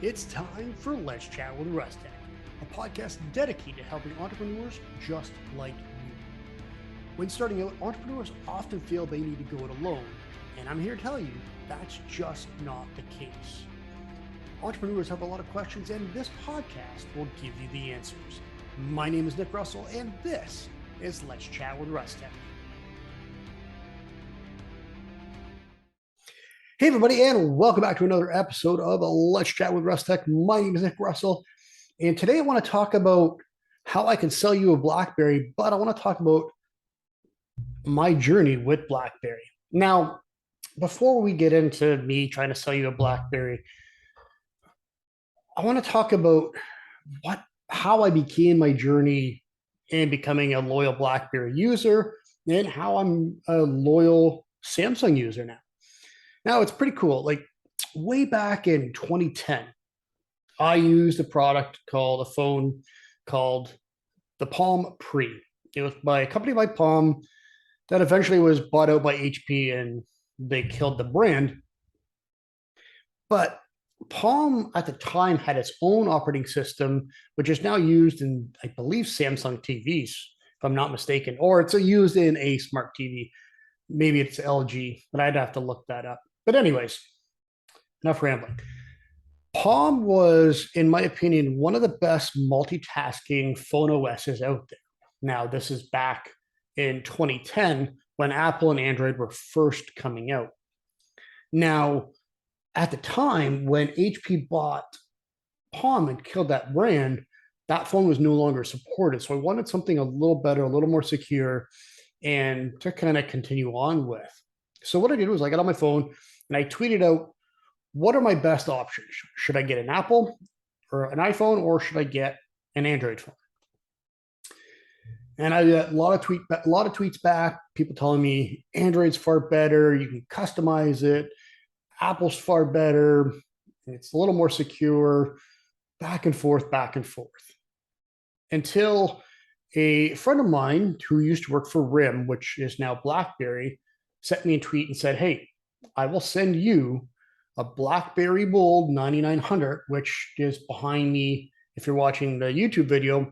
It's time for Let's Chat with Russtek, a podcast dedicated to helping entrepreneurs just like you. When starting out, entrepreneurs often feel they need to go it alone, and I'm here to tell you that's just not the case. Entrepreneurs have a lot of questions, and this podcast will give you the answers. My name is Nick Russell, and this is Let's Chat with Russtek. Hey, everybody, and welcome back to another episode of Let's Chat with Russtek. My name is Nick Russell, and today I want to talk about how I can sell you a BlackBerry, but I want to talk about my journey with BlackBerry. Now, before we get into me trying to sell you a BlackBerry, I want to talk about how I began my journey in becoming a loyal BlackBerry user and how I'm a loyal Samsung user now. Now, it's pretty cool. Like way back in 2010, I used a phone called the Palm Pre. It was by a company by Palm that eventually was bought out by HP and they killed the brand. But Palm at the time had its own operating system, which is now used in, I believe, Samsung TVs, if I'm not mistaken, or it's used in a smart TV. Maybe it's LG, but I'd have to look that up. But anyways, enough rambling. Palm was, in my opinion, one of the best multitasking phone OSs out there. Now, this is back in 2010 when Apple and Android were first coming out. Now, at the time when HP bought Palm and killed that brand, that phone was no longer supported. So I wanted something a little better, a little more secure, and to kind of continue on with. So what I did was I got on my phone and I tweeted out, what are my best options? Should I get an Apple or an iPhone, or should I get an Android phone? And I got a lot of tweets back, people telling me Android's far better, you can customize it, Apple's far better, it's a little more secure, back and forth, until a friend of mine who used to work for RIM, which is now BlackBerry, sent me a tweet and said, hey, I will send you a BlackBerry Bold 9900, which is behind me if you're watching the YouTube video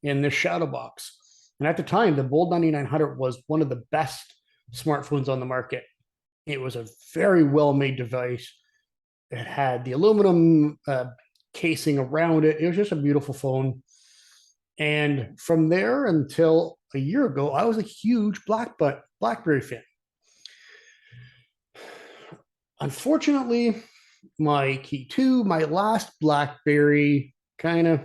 in this shadow box. And at the time, the Bold 9900 was one of the best smartphones on the market. It was a very well-made device. It had the aluminum casing around it. It was just a beautiful phone. And from there until a year ago, I was a huge BlackBerry fan. Unfortunately, my Key 2, my last BlackBerry, kind of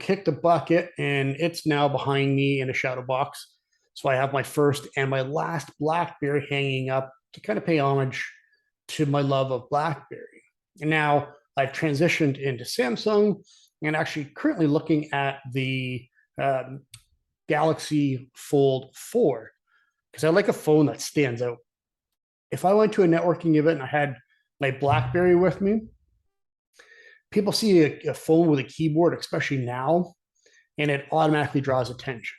kicked the bucket, and it's now behind me in a shadow box. So I have my first and my last BlackBerry hanging up to kind of pay homage to my love of BlackBerry. And now I've transitioned into Samsung and actually currently looking at the Galaxy Fold 4 because I like a phone that stands out. If I went to a networking event and I had my BlackBerry with me, people see a phone with a keyboard, especially now, and it automatically draws attention.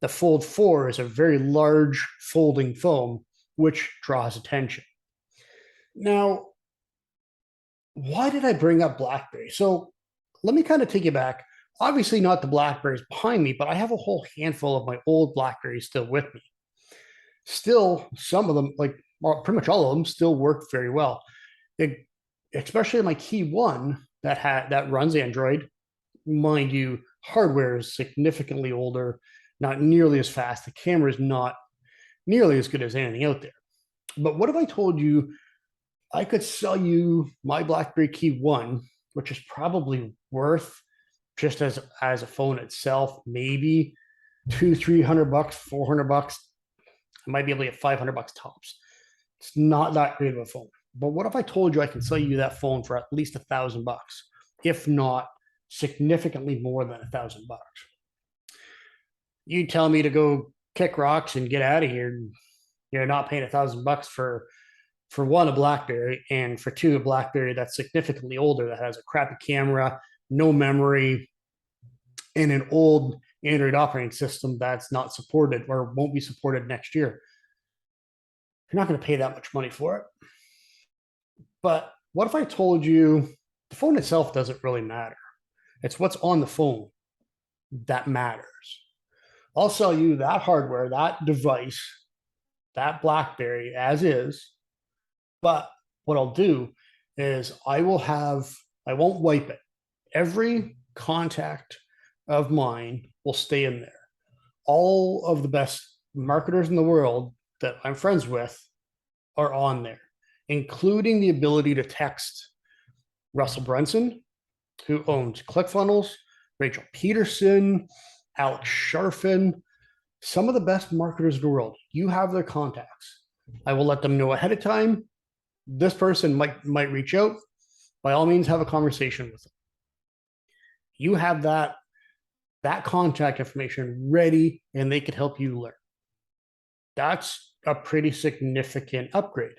The Fold 4 is a very large folding phone, which draws attention. Now, why did I bring up BlackBerry? So let me kind of take you back. Obviously not the BlackBerries behind me, but I have a whole handful of my old BlackBerries still with me. Still, some of them, pretty much all of them, still work very well. Especially my Key 1 that runs Android. Mind you, hardware is significantly older, not nearly as fast. The camera is not nearly as good as anything out there. But what if I told you I could sell you my BlackBerry Key 1, which is probably worth, just as a phone itself, maybe $200-300, $400. I might be able to get $500 tops. It's not that great of a phone. But what if I told you I can sell you that phone for at least $1,000, if not significantly more than $1,000? You tell me to go kick rocks and get out of here. You're not paying $1,000 for one, a BlackBerry, and for two, a BlackBerry that's significantly older, that has a crappy camera, no memory, and an old Android operating system that's not supported or won't be supported next year. You're not going to pay that much money for it. But what if I told you the phone itself doesn't really matter? It's what's on the phone that matters. I'll sell you that hardware, that device, that BlackBerry as is. But what I'll do is I won't wipe it. Every contact of mine will stay in there. All of the best marketers in the world that I'm friends with are on there, including the ability to text Russell Brunson, who owns ClickFunnels, Rachel Peterson, Alex Sharfin, some of the best marketers in the world. You have their contacts. I will let them know ahead of time. This person might reach out. By all means, have a conversation with them. You have that contact information ready, and they could help you learn. That's a pretty significant upgrade.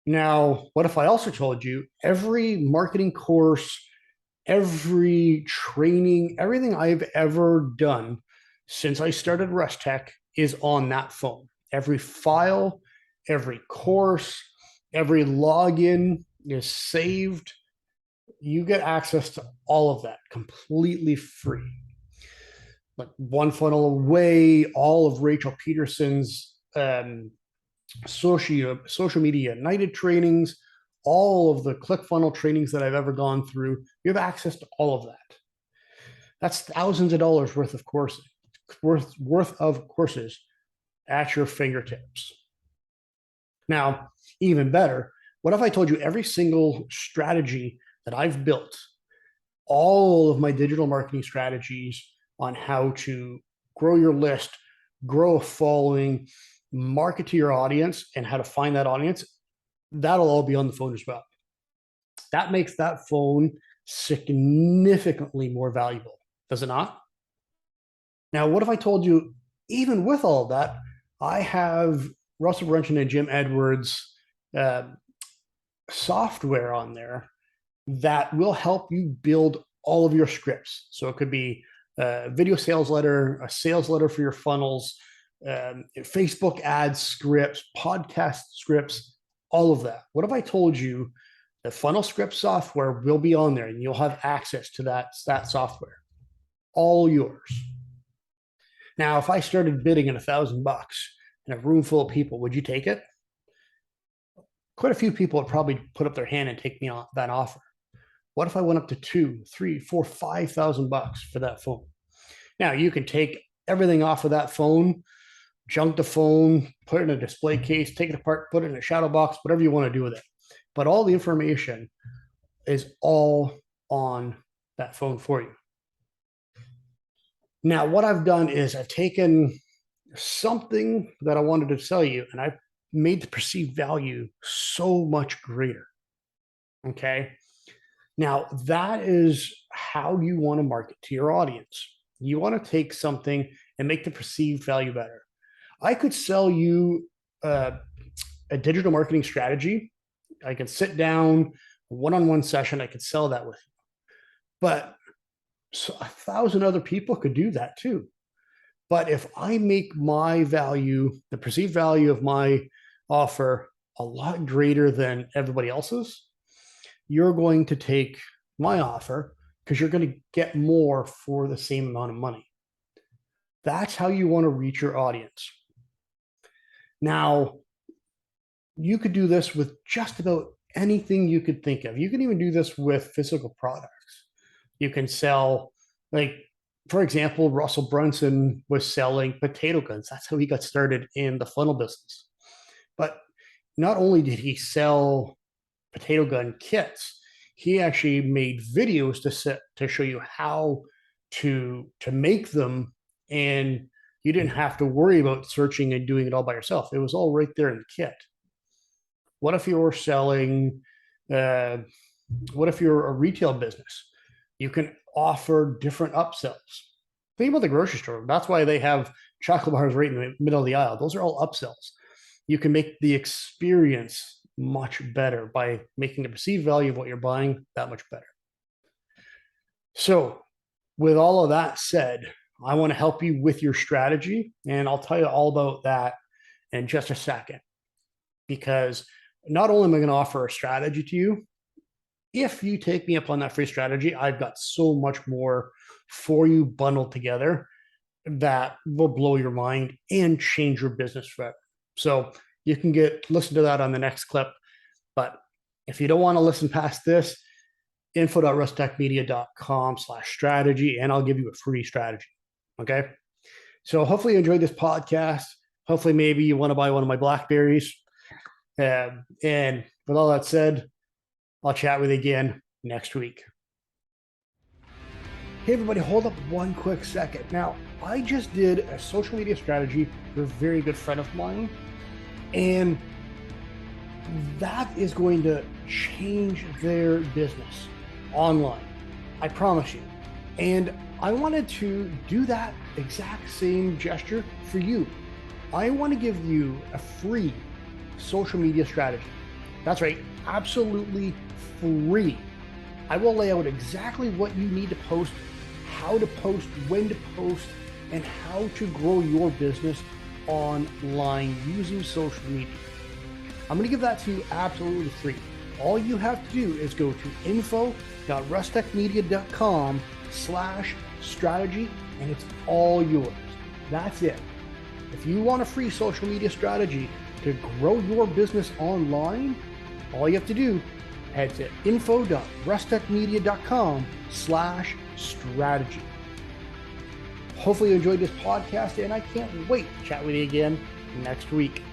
Now, what if I also told you every marketing course, every training, everything I've ever done since I started Russtek is on that phone? Every file, every course, every login is saved. You get access to all of that completely free. Like one funnel away, all of Rachel Peterson's social media United trainings, all of the ClickFunnels trainings that I've ever gone through. You have access to all of that. That's thousands of dollars worth of courses, worth of courses at your fingertips. Now, even better, what if I told you every single strategy that I've built, all of my digital marketing strategies on how to grow your list, grow a following, market to your audience, and how to find that audience, that'll all be on the phone as well. That makes that phone significantly more valuable, does it not? Now, what if I told you, even with all of that, I have Russell Brunson and Jim Edwards software on there that will help you build all of your scripts. So it could be a video sales letter, a sales letter for your funnels, Facebook ads scripts, podcast scripts, all of that. What if I told you the funnel script software will be on there and you'll have access to that software? All yours. Now, if I started bidding at $1,000 in a room full of people, would you take it? Quite a few people would probably put up their hand and take me on that offer. What if I went up to $2,000, $3,000, $4,000, $5,000 for that phone? Now you can take everything off of that phone, junk the phone, put it in a display case, take it apart, put it in a shadow box, whatever you want to do with it. But all the information is all on that phone for you. Now, what I've done is I've taken something that I wanted to sell you and I've made the perceived value so much greater. Okay. Now, that is how you want to market to your audience. You want to take something and make the perceived value better. I could sell you a digital marketing strategy. I could sit down, a one-on-one session, I could sell that with you. But so 1,000 other people could do that too. But if I make my value, the perceived value of my offer, a lot greater than everybody else's, you're going to take my offer because you're going to get more for the same amount of money. That's how you want to reach your audience. Now, you could do this with just about anything you could think of. You can even do this with physical products. You can sell, like, for example, Russell Brunson was selling potato guns. That's how he got started in the funnel business. But not only did he sell potato gun kits, he actually made videos to show you how to make them, and you didn't have to worry about searching and doing it all by yourself. It was all right there in the kit. What if you're selling? What if you're a retail business? You can offer different upsells. Think about the grocery store. That's why they have chocolate bars right in the middle of the aisle. Those are all upsells. You can make the experience much better by making the perceived value of what you're buying that much better. So with all of that said, I want to help you with your strategy, and I'll tell you all about that in just a second, because not only am I going to offer a strategy to you, if you take me up on that free strategy, I've got so much more for you bundled together that will blow your mind and change your business forever. So you can listen to that on the next clip. But if you don't want to listen past this, info.rustekmedia.com/strategy, and I'll give you a free strategy. Okay. So hopefully you enjoyed this podcast. Hopefully maybe you want to buy one of my Blackberries. And with all that said, I'll chat with you again next week. Hey everybody, hold up one quick second. Now, I just did a social media strategy for a very good friend of mine, and that is going to change their business online. I promise you. And I wanted to do that exact same gesture for you. I want to give you a free social media strategy. That's right, absolutely free. I will lay out exactly what you need to post, how to post, when to post, and how to grow your business online using social media. I'm going to give that to you absolutely free. All you have to do is go to info.rustekmedia.com/strategy, and it's all yours. That's it. If you want a free social media strategy to grow your business online, all you have to do, head to info.rustekmedia.com/strategy. Hopefully you enjoyed this podcast, and I can't wait to chat with you again next week.